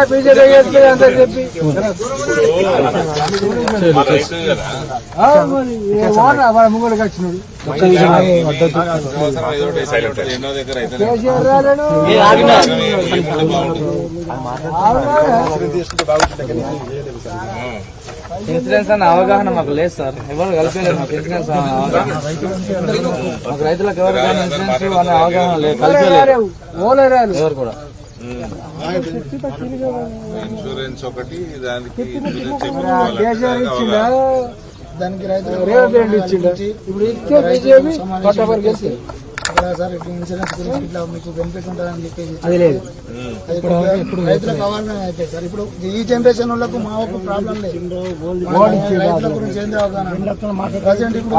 BJP అంతా చెప్పి ముంగడికి వచ్చినాడు ఇన్సూరెన్స్ అన్న అవగాహన మాకు లేదు సార్, ఎవరు కలిపలేదు మాకు ఇన్సూరెన్స్ అవగాహన. మాకు రైతులకు ఎవరు కానీ ఇన్సూరెన్స్ అనే అవగాహన లేదు, కలిపలేదు ఎవరు కూడా. ఇన్సూరెన్స్ ఒకటి దానికి దానికి రైతులు ఇప్పుడు ఇచ్చే బీజేపీ సార్ ఇట్లా ఇన్సూరెన్స్ గురించి ఇట్లా మీకు బెనిఫిట్ ఉంటుందని చెప్పేసి అది లేదు. రైతులకు అవగాహన అయితే సార్ ఇప్పుడు ఈ జనరేషన్ వాళ్ళకు మా ఒక ప్రాబ్లం లేదు. రైతుల గురించి ఏంది అవగాహన ప్రజెంట్ ఇప్పుడు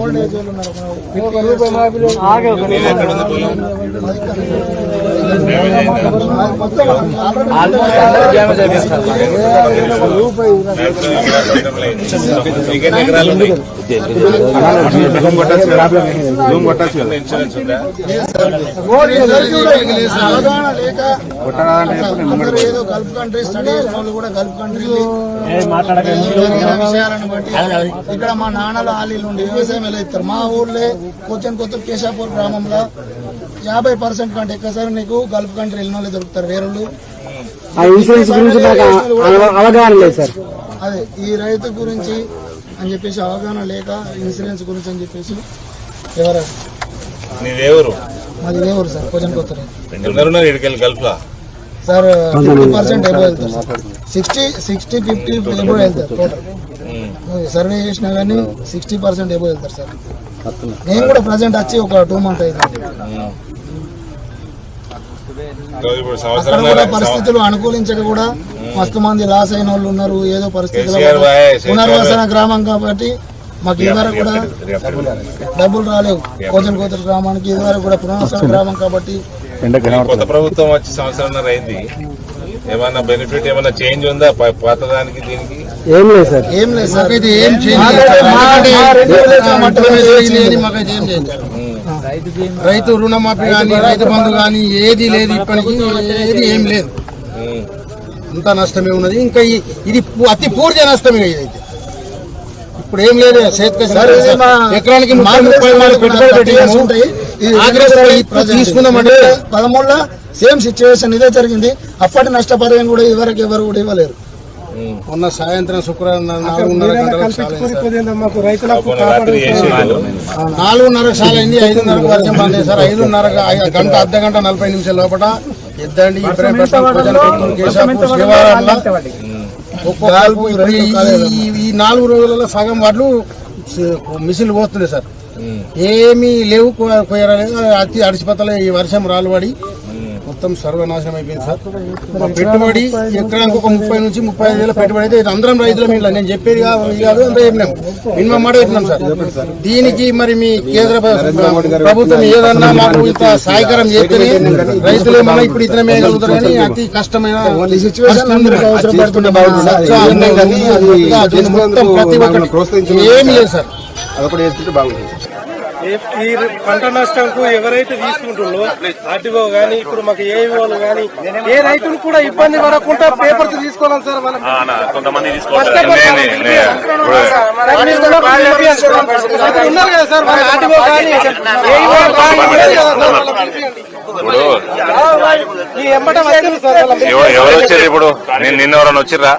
ఓల్డ్ ఏజ్ వాళ్ళు ఉన్నారు. ఏదో గల్ఫ్ కంట్రీ స్టడీ చేసిన వాళ్ళు కూడా గల్ఫ్ కంట్రీ విషయాలను బట్టి ఇక్కడ మా నాన్నల ఆలీలు ఉండి వ్యవసాయం ఎలా ఇస్తారు. మా ఊర్లో కొత్త కేశాపూర్ గ్రామంలో 50% కంటే ఎక్కువ సార్ నీకు గల్ఫ్ కంట్రీ వెళ్ళిన వాళ్ళు దొరుకుతారు వేరేళ్ళు. అవగాహన లేదు సార్. అదే ఈ రైతు గురించి అని చెప్పేసి అవగాహన లేక ఇన్సూరెన్స్ గురించి అని చెప్పేసి ఎవరు మాది దేవురు సార్ కొంచెం కొత్త గల్ఫ్ లో సార్ 50% ఎబో వెళ్తారు సార్, 60-50 ఎబో వెళ్తారు టోటల్. సర్వే చేసినా కానీ 60% ఎబో వెళ్తారు సార్. నేను కూడా ప్రజెంట్ వచ్చి ఒక 2 months అయింది. అక్కడ కూడా పరిస్థితులు అనుకూలించక కూడా మస్తు మంది లాస్ అయిన వాళ్ళు ఉన్నారు. ఏదో పరిస్థితుల్లో పునర్వసన గ్రామం కాబట్టి మాకు ఇదివరకు కూడా డబ్బులు రాలేవు. కోతల గ్రామానికి ఇదివరకు కూడా పునర్వసన గ్రామం కాబట్టి కొత్త ప్రభుత్వం వచ్చి సంవత్సరంన్నర అయింది. ఏమన్నా బెనిఫిట్ ఏమన్నా చేంజ్ ఉందా పాత దానికి దీనికి? ఏం లేదు సార్, ఏం లేదు సార్. ఇది ఏం రైతు రుణమాఫీ కానీ రైతు బంధు కానీ ఏది లేదు, ఇప్పటికి ఏది ఏం లేదు. అంతా నష్టమే ఉన్నది. ఇంకా ఇది అతి పూర్తి నష్టమే. ఇదైతే ఇప్పుడు ఏం లేదు. ఎకరానికి 30 పెట్టుబడి పెట్టి తీసుకున్నామంటే 13లో సేమ్ సిచ్యువేషన్ ఇదే జరిగింది. అప్పటి నష్టపరిహారం కూడా ఇదివరకు ఎవరు కూడా ఇవ్వలేరు. మొన్న సాయంత్రం శుక్రవారం 4:30 గంటలకు 4:30 చాలా అయింది. 5:30 వర్షం పడింది సార్. 5:30 గంట అర్ధ గంట 40 నిమిషాల లోపల ఎద్దండి ఇబ్రాహీంపట్నం శివారాల్లో ఈ 4 రోజులలో సగం వాటిలు మిషన్లు పోతున్నాయి సార్. ఏమీ లేవు, కొయ్యరాలేదు. అతి అడిచిపోతలే ఈ వర్షం రాలుబడి మొత్తం సర్వనాశనం అయిపోయింది సార్. మా పెట్టుబడి ఎకరానికి ఒక 30 నుంచి 35 వేల పెట్టుబడి అయితే అందరం రైతుల మీద నేను చెప్పేది కాదు అంతా చెప్పినాం. మినిమం మాట చెప్పినాం సార్. దీనికి మరి మీ కేంద్ర ప్రభుత్వం ఏదన్నా మాకు ఇంత సహాయకరం చేస్తేనే రైతులు ఏమన్నా ఇప్పుడు ఇతర మేయగలుగుతారు. కానీ అతి కష్టమైన ఏమి లేదు సార్. అదొకటి వేసుకుంటే బాగుంటుంది. ఈ పంట నష్టంకు ఎవరైతే తీసుకుంటుందో ఆర్టీఓ గానీ ఇప్పుడు మాకు ఏఈఓలు గానీ ఏ రైతులు కూడా ఇబ్బంది పడకుండా పేపర్స్ తీసుకోవాలి సార్. కొంతమంది ఉన్నారు కదా సార్, మన ఆర్టీఓ కానీ ఎవరు వచ్చారు ఇప్పుడు? నిన్న ఎవరైనా వచ్చిర్రా?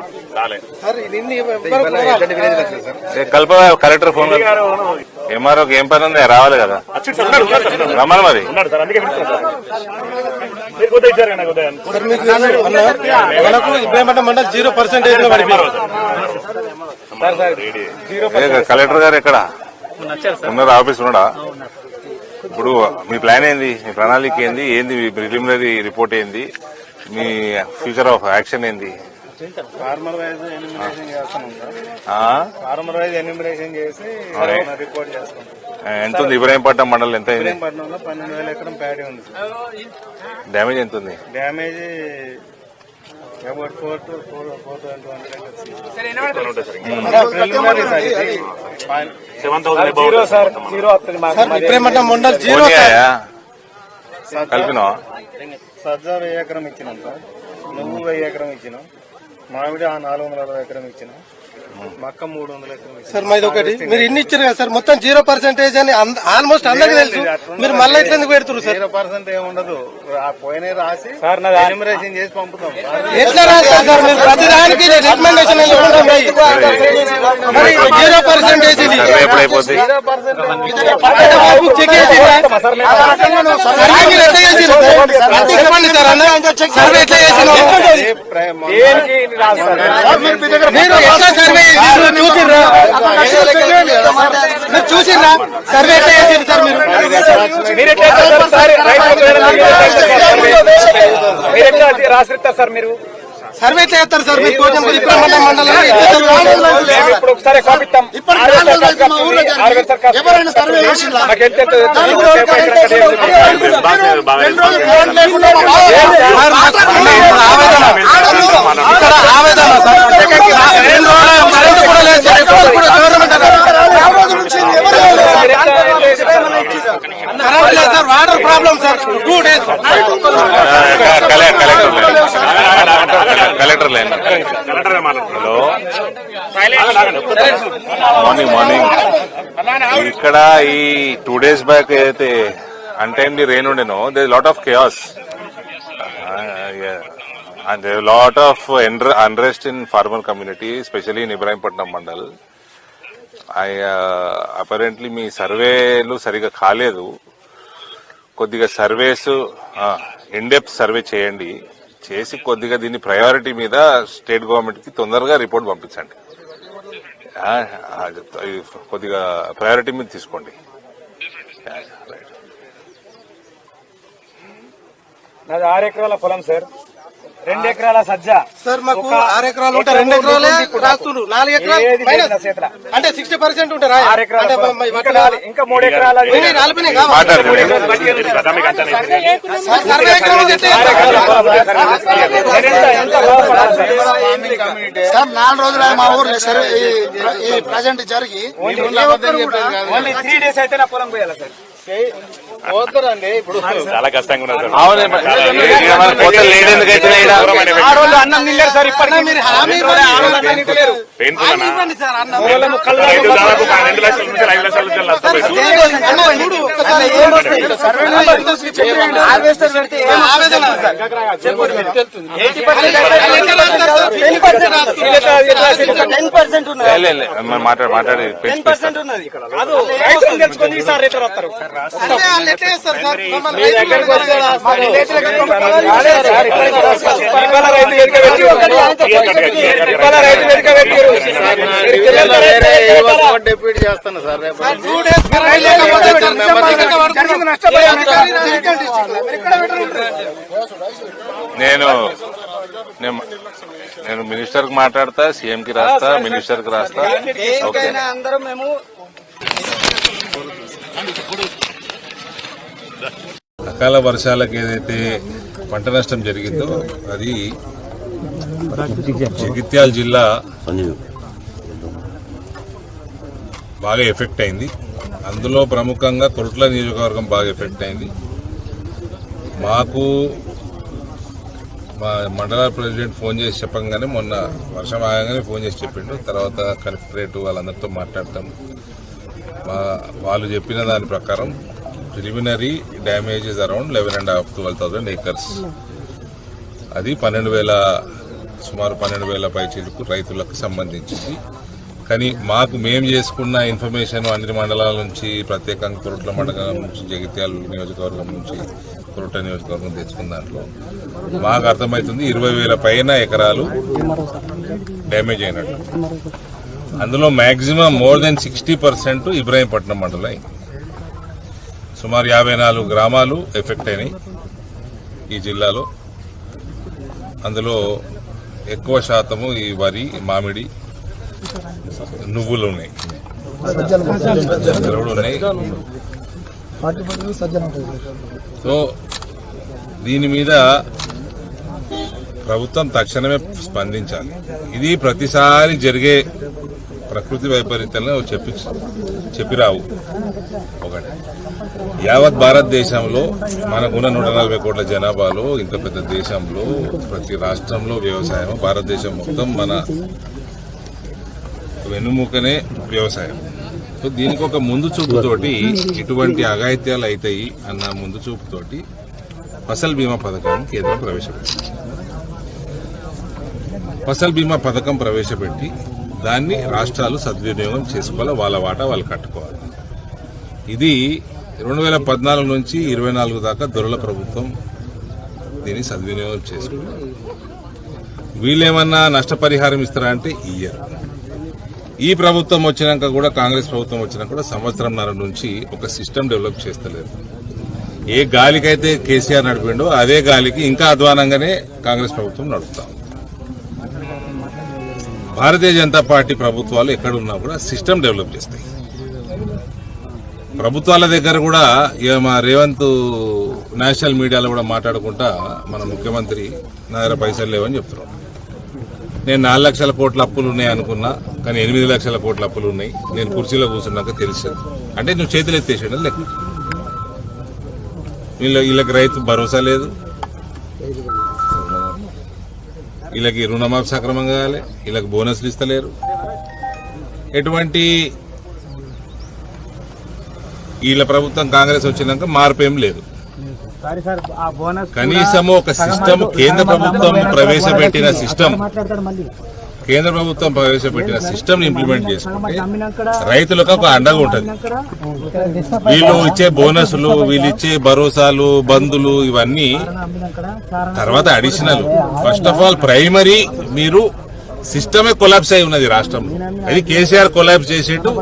కల్ప కలెక్టర్ ఫోన్ ఎంఆర్ఓకి ఏం పని ఉంది? రావాలి కదా, రమ్మని మరి. మనకు ఇబ్రాహీంపట్నం మండలం 0% కలెక్టర్ గారు ఎక్కడ ఉన్నారు? ఆఫీస్ ఉన్నాడా? ఇప్పుడు మీ ప్లాన్ ఏంది? మీ ప్రణాళిక ఏంది? మీ ప్రిలిమినరీ రిపోర్ట్ ఏంది? మీ ఫ్యూచర్ ఆఫ్ యాక్షన్ ఏంది? ఫార్మర్ వైజ్ ఎన్యూమరేషన్ చేస్తున్నాం సార్. ఫార్మర్ వైజ్ ఎన్యూమరేషన్ చేసి రిపోర్ట్ చేస్తాం. ఎంత ఉంది ఇబ్రాహీంపట్నం మండలం? ఎంత అయింది? ఇబ్రాహీంపట్నంలో 12,000 ఎకరం ప్యాడీ ఉంది సార్. డ్యామేజ్ ఎంత ఉంది? Damage about 4,200 acres. Zero sir, zero వస్తుంది మాకు. ఇప్పుడేమంటే మండల్ జీరో కలిపినా సజ్జ 1000 ఎకరం ఇచ్చినాం సార్, నువ్వు 1000 ఎకరం ఇచ్చినాం, మామిడి 460 ఎకరం ఇచ్చినాం, మక్క 300 ఎకరం ఇచ్చినాం. సార్ మాది ఒకటి. మీరు ఇన్ని ఇచ్చారు కదా సార్, మొత్తం 0% అని ఆల్మోస్ట్ అందరికి తెలుసు. మీరు మళ్ళీ ఇట్లా ఎందుకు పెడుతున్నారు సార్? 0% ఏముండదు, పోయినా రాసి ఎన్యూమరేషన్ చేసి పంపుతాం. ఎట్లా రాస్తారు సార్ మీరు? ప్రతి దానికి రికమెండేషన్ 0% ఇది. ఎప్పుడైపోతుంది చెక్ చేసిరా? సర్వే మీరు ఎట్లా చేసిరు సార్? చెప్పండి సార్ అన్న, సర్వే ఎట్లా చేసిరు? మీరు ఎట్లా సర్వే చేసిరు? చూసిర్రా? మీరు చూసిర్రా సర్వే ఎట్లా చేసిరు సార్? మీరు రాసిస్తారు సార్, మీరు సర్వే ఎట్లా చేస్తారు సార్? మీరు కోటంపల్లి ఇబ్రహీంపట్నం మండలంలో ఇప్పుడు ఒకసారి కాపిస్తాం. ఎవరైనా సర్వే చేసిందా? ఆవేదన sir, water problem sir 2 days. Collector line. Hello, morning ఇక్కడ ఈ 2 days బ్యాక్ ఏదైతే అన్టైమ్లీ రెయిన్ ఉండేనో, there lot of chaos and there is a lot of unrest in farmer community, especially in Ibrahimpatnam mandal. Apparently మీ సర్వేలు సరిగా కాలేదు. కొద్దిగా surveys in depth survey చేయండి, చేసి కొద్దిగా దీన్ని ప్రయారిటీ మీద స్టేట్ గవర్నమెంట్ కి తొందరగా రిపోర్ట్ పంపించండి. కొద్దిగా ప్రయారిటీ మీద తీసుకోండి. నాది 6 ఎకరాల పొలం సార్, 2 ఎకరాల సజ్జ సార్. మాకు 6 ఎకరాలు ఉంటే 2 ఎకరాలే రాస్తున్నారు, 4 ఎకరాలు అంటే 60% ఉంటారా? 6 ఎకరాలు ఇంకా 3 ఎకరాల సర్వే సార్ 4 రోజులు మా ఊర్లో సర్వే ఈ ప్రజెంట్ జరిగి 3 days అయితే నా పొలం పోయాలి సార్. పోతారండి ఇప్పుడు చాలా కష్టంగా ఉన్నది. అన్నం తినలేరు సార్. ఇప్పటికీ మీరు హామీ ఇవ్వండి సార్. అన్నం 2 లక్షల నుంచి 5 లక్షల అన్న చూడు ఒక్కసారి ఏం వస్తాయి హార్వెస్టర్ పెడితే ఏం ఆవేదన సార్? మాట్లాడి 10% ఉన్నది. రైతులు తెచ్చుకొని ఈసారి రేట్లు వస్తారు. డిప్యూటీ చేస్తాను సార్. నేను మినిస్టర్ కి మాట్లాడతా, సీఎం కి రాస్తా, మినిస్టర్ కి రాస్తా. అందరం మేము అకాల వర్షాలకు ఏదైతే పంట నష్టం జరిగిందో అది జగిత్యాల జిల్లా బాగా ఎఫెక్ట్ అయింది. అందులో ప్రముఖంగా కొరుట్ల నియోజకవర్గం బాగా ఎఫెక్ట్ అయింది. మాకు మా మండల ప్రెసిడెంట్ ఫోన్ చేసి చెప్పంగానే, మొన్న వర్షం ఆగగానే ఫోన్ చేసి చెప్పిండు. తర్వాత కలెక్టరేట్ వాళ్ళందరితో మాట్లాడతాం. వాళ్ళు చెప్పిన దాని ప్రకారం preliminary damages around 11,500 to 12,000 acres. అది సుమారు 12,000 పైచీలకు రైతులకు సంబంధించింది. కానీ మేము చేసుకున్న ఇన్ఫర్మేషన్ అన్ని మండలాల నుంచి, ప్రత్యేకంగా కొరుట్ల మండలం నుంచి, జగిత్యాల నియోజకవర్గం నుంచి, కొరుట్ల నియోజకవర్గం తెచ్చుకున్న దాంట్లో మాకు అర్థమవుతుంది 20,000 పైన ఎకరాలు డ్యామేజ్ అయినట్టు. అందులో మాక్సిమం మోర్ దెన్ 60% ఇబ్రాహీంపట్నం మండలం. సుమారు 54 గ్రామాలు ఎఫెక్ట్ అయినాయి ఈ జిల్లాలో. అందులో ఎక్కువ శాతము ఈ వరి, మామిడి, నువ్వులు ఉన్నాయి. సో దీని మీద ప్రభుత్వం తక్షణమే స్పందించాలి. ఇది ప్రతిసారి జరిగే ప్రకృతి వైపరీత్యాలను చెప్పిరావు. ఒకటి, యావత్ భారతదేశంలో మనకున్న 140 కోట్ల జనాభాలో ఇంత పెద్ద దేశంలో ప్రతి రాష్ట్రంలో వ్యవసాయం, భారతదేశం మొత్తం మన వెన్నుముకనే వ్యవసాయం. సో దీనికి ఒక ముందు చూపుతోటి ఇటువంటి అఘాయిత్యాలు అవుతాయి అన్న ముందు చూపుతోటి ఫసల్ బీమా పథకాన్ని కేంద్రం ప్రవేశపెట్టింది. ఫసల్ బీమా పథకం ప్రవేశపెట్టి దాన్ని రాష్ట్రాలు సద్వినియోగం చేసుకోవాలి, వాళ్ళ వాటా వాళ్ళు కట్టుకోవాలి. ఇది 2014 నుంచి 24 దాకా దొరల ప్రభుత్వం దీన్ని సద్వినియోగం చేసుకుంటారు. వీళ్ళేమన్నా నష్టపరిహారం ఇస్తారా అంటే ఇయ్యరు. ఈ ప్రభుత్వం వచ్చినాక కూడా, కాంగ్రెస్ ప్రభుత్వం వచ్చినాక కూడా సంవత్సరంన్నర నుంచి ఒక సిస్టమ్ డెవలప్ చేస్తలేదు. ఏ గాలికైతే కేసీఆర్ నడిపిండో అదే గాలికి ఇంకా అధ్వానంగానే కాంగ్రెస్ ప్రభుత్వం నడుపుతాం. భారతీయ జనతా పార్టీ ప్రభుత్వాలు ఎక్కడున్నా కూడా సిస్టమ్ డెవలప్ చేస్తాయి. ప్రభుత్వాల దగ్గర కూడా మా రేవంత్ నేషనల్ మీడియాలో కూడా మాట్లాడుకుంటా మన ముఖ్యమంత్రి నా దగ్గర పైసలు లేవని చెప్తున్నాడు. నేను 4 లక్షల కోట్ల అప్పులు ఉన్నాయి అనుకున్నా, కానీ 8 లక్షల కోట్ల అప్పులు ఉన్నాయి. నేను కుర్చీలో కూర్చున్నాక తెలిసింది. అంటే నువ్వు చేతులు ఎత్తేసాడు లెక్క. వీళ్ళకి రైతు భరోసా లేదు, వీళ్ళకి రుణమాఫీ సక్రమంగా కావాలి, వీళ్ళకి బోనస్లు ఇస్తలేరు. ఎటువంటి వీళ్ళ ప్రభుత్వం కాంగ్రెస్ వచ్చినాక మార్పు ఏం లేదు. కనీసము ఒక సిస్టమ్ కేంద్ర ప్రభుత్వం ప్రవేశపెట్టిన సిస్టమ్ ఇంప్లిమెంట్ చేసుకుంటే రైతులకు ఒక అండగా ఉంటుంది. వీళ్ళు ఇచ్చే బోనస్లు, వీళ్ళు ఇచ్చే భరోసాలు, బంధులు ఇవన్నీ తర్వాత additional. First of all primary మీరు సిస్టమే కొలాప్స్ అయి ఉన్నది రాష్ట్రంలో. అది కేసీఆర్ కొలాప్స్ చేసేట్టు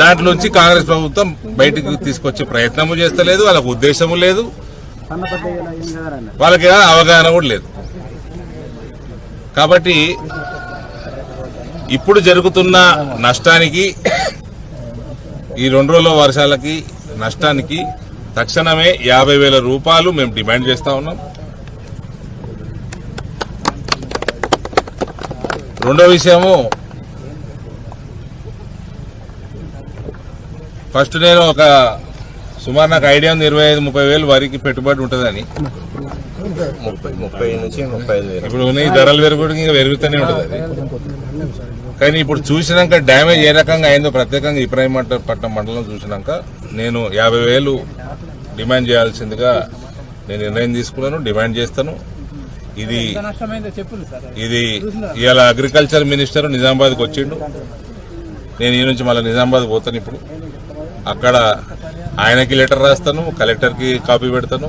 దాంట్లోంచి కాంగ్రెస్ ప్రభుత్వం బయటకు తీసుకొచ్చే ప్రయత్నము చేస్తలేదు, వాళ్ళకు ఉద్దేశము లేదు, వాళ్ళకి అవగాహన కూడా లేదు. కాబట్టి ఇప్పుడు జరుగుతున్న నష్టానికి, ఈ 2 రోజుల వర్షాలకి నష్టానికి తక్షణమే 50,000 రూపాయలు మేము డిమాండ్ చేస్తా ఉన్నాం. రెండో విషయము, ఫస్ట్ నేను ఒక సుమారు నాకు ఐడియా ఉంది 25-30 వేలు వరకు పెట్టుబడి ఉంటుందని. 30 నుంచి 35,000 ఇప్పుడు ఈ ధరలు పెరుగుడు ఇంకా పెరుగుతూనే ఉంటుంది అది. కానీ ఇప్పుడు చూసినాక డ్యామేజ్ ఏ రకంగా అయిందో ప్రత్యేకంగా ఇబ్రాహీంపట్నం మండలం చూసినాక నేను 50,000 డిమాండ్ చేయాల్సిందిగా నేను నిర్ణయం తీసుకున్నాను, డిమాండ్ చేస్తాను. ఇది ఇవాళ అగ్రికల్చర్ మినిస్టర్ నిజామాబాద్కి వచ్చిండు. నేను ఈ నుంచి మళ్ళీ నిజామాబాద్ పోతాను. ఇప్పుడు అక్కడ ఆయనకి లెటర్ రాస్తాను, కలెక్టర్కి కాపీ పెడతాను.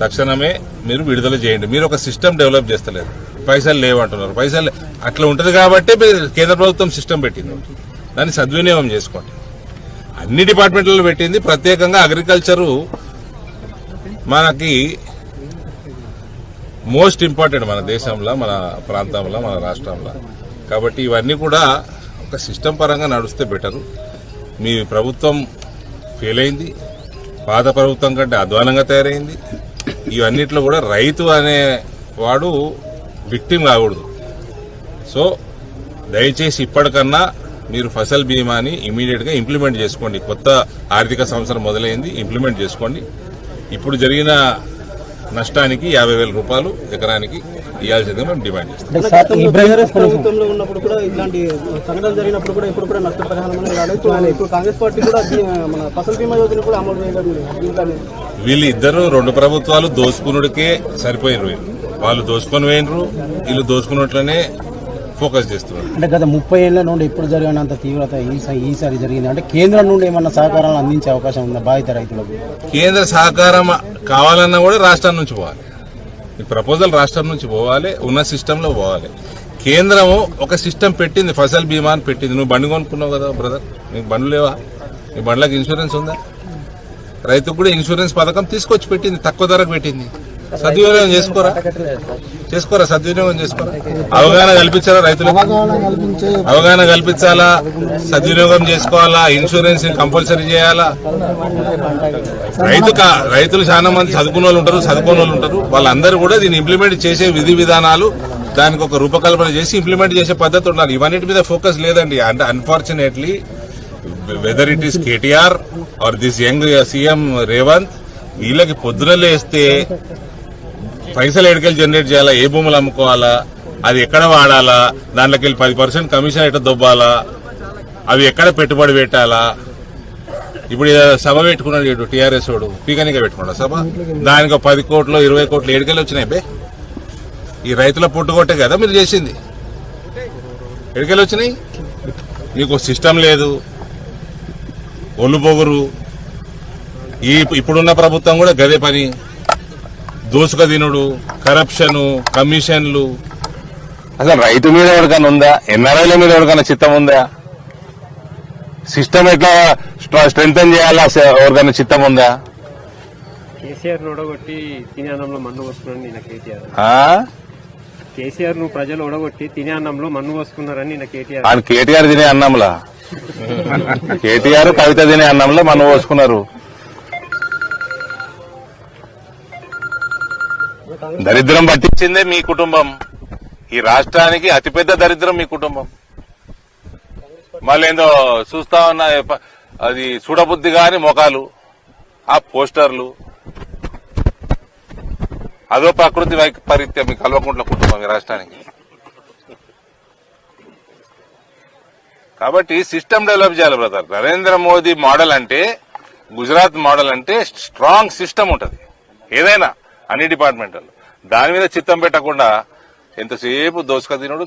తక్షణమే మీరు విడుదల చేయండి. మీరు ఒక సిస్టమ్ డెవలప్ చేస్తలేదు, పైసలు లేవంటున్నారు. పైసలు అట్లా ఉంటుంది కాబట్టి కేంద్ర ప్రభుత్వం సిస్టమ్ పెట్టింది, దాన్ని సద్వినియోగం చేసుకోండి. అన్ని డిపార్ట్మెంట్లలో పెట్టింది, ప్రత్యేకంగా అగ్రికల్చరు మనకి మోస్ట్ ఇంపార్టెంట్ మన దేశంలో, మన ప్రాంతంలో, మన రాష్ట్రంలో. కాబట్టి ఇవన్నీ కూడా ఒక సిస్టమ్ పరంగా నడిస్తే బెటరు. మీ ప్రభుత్వం ఫెయిల్ అయింది, పాత ప్రభుత్వం కంటే అధ్వానంగా తయారైంది. ఇవన్నిట్లో కూడా రైతు అనేవాడు విక్టిమ్ కాకూడదు. సో దయచేసి ఇప్పటికన్నా మీరు ఫసల్ బీమాని ఇమీడియట్ గా ఇంప్లిమెంట్ చేసుకోండి. కొత్త ఆర్థిక సంవత్సరం మొదలైంది, ఇంప్లిమెంట్ చేసుకోండి. ఇప్పుడు జరిగిన నష్టానికి 50,000 రూపాయలు ఎకరానికి ఇవ్వాల్సిందిగా మేము డిమాండ్ చేస్తాం. ప్రభుత్వంలో ఉన్నప్పుడు కూడా ఇలాంటి సంఘటనలు జరిగినప్పుడు కూడా ఇప్పుడు కూడా నష్టపరిహారం అనేది రాలేదు. ఇప్పుడు కాంగ్రెస్ పార్టీ కూడా మన ఫసల్ బీమా యోజన కూడా అమలు చేయడం. వీళ్ళిద్దరూ 2 ప్రభుత్వాలు దోచుకునుడికే సరిపోయినరు. వాళ్ళు దోచుకొని పోయినరు, వీళ్ళు దోచుకున్నట్లనే ఫోకస్ చేస్తున్నారు. అంటే గత 30 ఏళ్ల నుండి ఇప్పుడు జరిగినంత తీవ్రత ఈసారి జరిగింది. అంటే కేంద్రం నుండి ఏమన్నా సహకారాలు అందించే అవకాశం ఉందా బాధిత రైతులకు? కేంద్ర సహకారం కావాలన్నా కూడా రాష్ట్రం నుంచి పోవాలి. ఈ ప్రపోజల్ రాష్ట్రం నుంచి పోవాలి, ఉన్న సిస్టంలో పోవాలి. కేంద్రము ఒక సిస్టమ్ పెట్టింది, ఫసల్ బీమా అని పెట్టింది. నువ్వు బండి కొనుక్కున్నావు కదా బ్రదర్, నీకు బండ్లు లేవా? నీ బండ్లకు ఇన్సూరెన్స్ ఉందా? రైతుకు కూడా ఇన్సూరెన్స్ పథకం తీసుకొచ్చి పెట్టింది, తక్కువ ధరకు పెట్టింది. సద్వినియోగం చేసుకోరా, సద్వినియోగం చేసుకోరా. అవగాహన కల్పించాలా రైతులకు? అవగాహన కల్పించాలా, సద్వినియోగం చేసుకోవాలా, ఇన్సూరెన్స్ కంపల్సరీ చేయాలా. రైతులు చాలా మంది చదువుకున్న వాళ్ళు ఉంటారు, చదువుకోని వాళ్ళు ఉంటారు. వాళ్ళందరూ కూడా దీన్ని ఇంప్లిమెంట్ చేసే విధి విధానాలు దానికి ఒక రూపకల్పన చేసి ఇంప్లిమెంట్ చేసే పద్ధతి ఉండాలి. ఇవన్నిటి మీద ఫోకస్ లేదండి. అంటే unfortunately whether it is KTR or this young CM Revanth, వీళ్ళకి పొద్దున లేస్తే పైసలు ఎడికెళ్ళి జనరేట్ చేయాలా, ఏ భూములు అమ్ముకోవాలా, అది ఎక్కడ వాడాలా, దాంట్లోకి వెళ్ళి 10% కమిషన్ ఎట్లా దొబ్బాలా, అవి ఎక్కడ పెట్టుబడి పెట్టాలా. ఇప్పుడు సభ పెట్టుకున్నాడు ఇటు టీఆర్ఎస్ వాడు, పీకనిగా పెట్టుకున్నాడు సభ. దానికి 10 కోట్లు 20 కోట్లు ఎడికెళ్ళి వచ్చినాయి బే. ఈ రైతుల పుట్టుకొట్టే కదా మీరు చేసింది. ఎడికెళ్ళి వచ్చినాయి. మీకు సిస్టమ్ లేదు, ఒళ్ళు పొగురు. ఇప్పుడున్న ప్రభుత్వం కూడా గదే పని. దోసుక తినుడు, కరప్షన్, కమిషన్లు. అసలు రైతు మీద ఎవరికైనా ఉందా? ఎన్ఆర్ఐల మీద ఎవరికైనా చిత్తం ఉందా? సిస్టమ్ ఎట్లా స్ట్రెంగ్తన్ చేయాలా ఎవరికైనా చిత్తం ఉందా? కేసీఆర్ ఓడగొట్టి తినే అన్నంలో మన్ను పోసుకున్నాను నిన్న కేటీఆర్. కేసీఆర్ ను ప్రజలు ఓడగొట్టి తినే అన్నంలో మన్ను పోసుకున్నారని నిన్న కేటీఆర్. ఆయన కేటీఆర్ తినే అన్నంలా, కేటీఆర్ కవిత తినే అన్నంలో మన్ను పోసుకున్నారు. దరిద్రం పట్టించిందే మీ కుటుంబం. ఈ రాష్ట్రానికి అతిపెద్ద దరిద్రం మీ కుటుంబం. మళ్ళీ ఏందో చూస్తా ఉన్నా, అది చూడబుద్ధి గాని మొఖాలు, ఆ పోస్టర్లు, అదో ప్రకృతి వైపరీత్యం మీ కల్వకుంట్ల కుటుంబం ఈ రాష్ట్రానికి. కాబట్టి సిస్టమ్ డెవలప్ చేయాలి బ్రదర్. నరేంద్ర మోదీ మోడల్ అంటే, గుజరాత్ మోడల్ అంటే స్ట్రాంగ్ సిస్టమ్ ఉంటది ఏదైనా, అన్ని డిపార్ట్మెంట్లు. దాని మీద చిత్తం పెట్టకుండా ఎంతసేపు దోసుక తినడు.